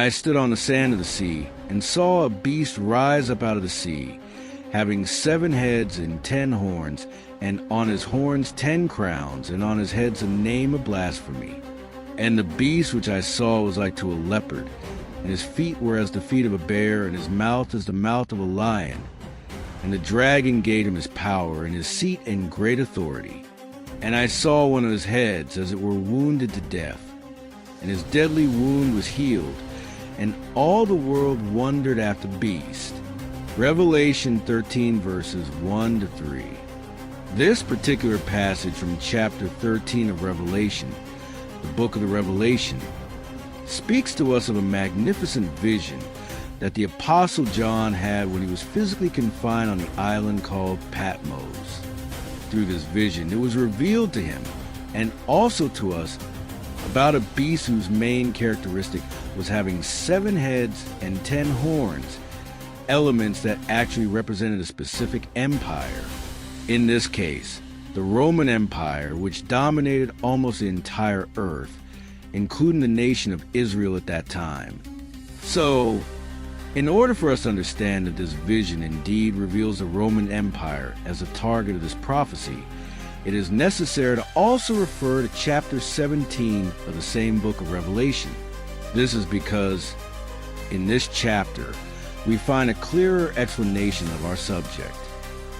I stood on the sand of the sea, and saw a beast rise up out of the sea, having 7 heads and 10 horns, and on his horns 10 crowns, and on his heads a name of blasphemy. And the beast which I saw was like to a leopard, and his feet were as the feet of a bear, and his mouth as the mouth of a lion. And the dragon gave him his power, and his seat and great authority. And I saw one of his heads as it were wounded to death, and his deadly wound was healed, and all the world wondered at the beast. Revelation 13 verses 1 to 3. This particular passage from chapter 13 of Revelation, the book of the Revelation, speaks to us of a magnificent vision that the Apostle John had when he was physically confined on the island called Patmos. Through this vision, it was revealed to him, and also to us, about a beast whose main characteristic was having 7 heads and 10 horns, elements that actually represented a specific empire. In this case, the Roman Empire, which dominated almost the entire earth, including the nation of Israel at that time. So, in order for us to understand that this vision indeed reveals the Roman Empire as the target of this prophecy, it is necessary to also refer to chapter 17 of the same book of Revelation. This is because in this chapter, we find a clearer explanation of our subject.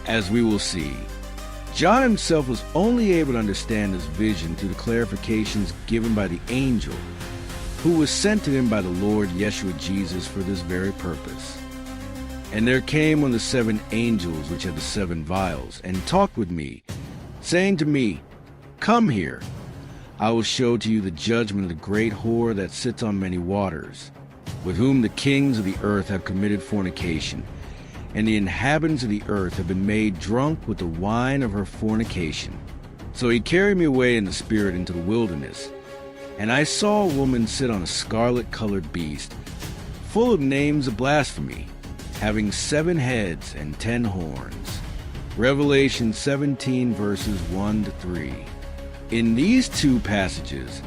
As we will see, John himself was only able to understand this vision through the clarifications given by the angel who was sent to him by the Lord Yeshua Jesus for this very purpose. And there came one of the 7 angels which had the 7 vials, and talked with me, saying to me, Come here, I will show to you the judgment of the great whore that sits on many waters, with whom the kings of the earth have committed fornication, and the inhabitants of the earth have been made drunk with the wine of her fornication. So he carried me away in the spirit into the wilderness, and I saw a woman sit on a scarlet-colored beast, full of names of blasphemy, having 7 heads and 10 horns. Revelation 17 verses 1 to 3. In these 2 passages,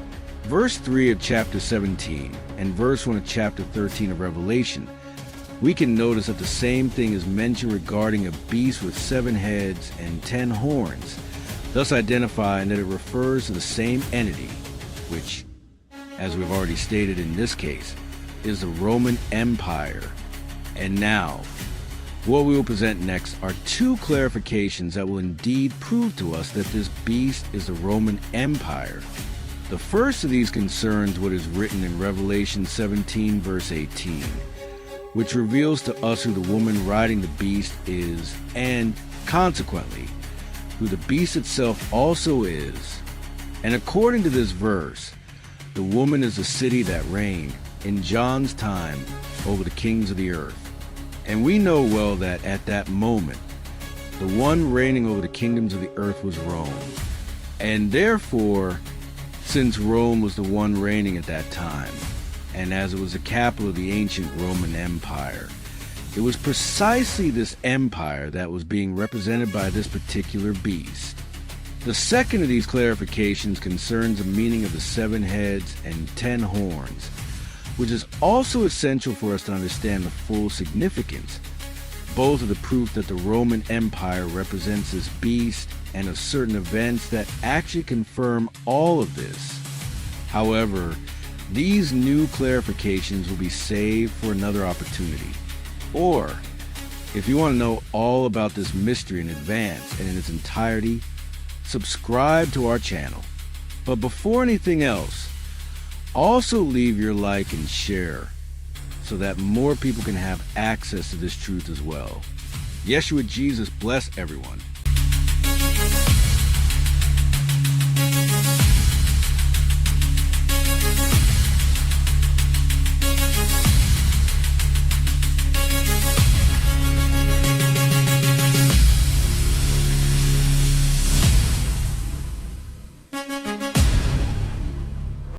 verse 3 of chapter 17 and verse 1 of chapter 13 of Revelation, we can notice that the same thing is mentioned regarding a beast with 7 heads and 10 horns, thus identifying that it refers to the same entity, which, as we've already stated in this case, is the Roman Empire. And now, what we will present next are 2 clarifications that will indeed prove to us that this beast is the Roman Empire. The first of these concerns what is written in Revelation 17 verse 18, which reveals to us who the woman riding the beast is, and consequently, who the beast itself also is. And according to this verse, the woman is the city that reigned in John's time over the kings of the earth. And we know well that at that moment, the one reigning over the kingdoms of the earth was Rome. And therefore, since Rome was the one reigning at that time, and as it was the capital of the ancient Roman Empire, it was precisely this empire that was being represented by this particular beast. The second of these clarifications concerns the meaning of the 7 heads and 10 horns, which is also essential for us to understand the full significance, both of the proof that the Roman Empire represents this beast and of certain events that actually confirm all of this. However, these new clarifications will be saved for another opportunity. Or, if you want to know all about this mystery in advance and in its entirety, subscribe to our channel. But before anything else, also leave your like and share so that more people can have access to this truth as well. Yeshua Jesus bless everyone.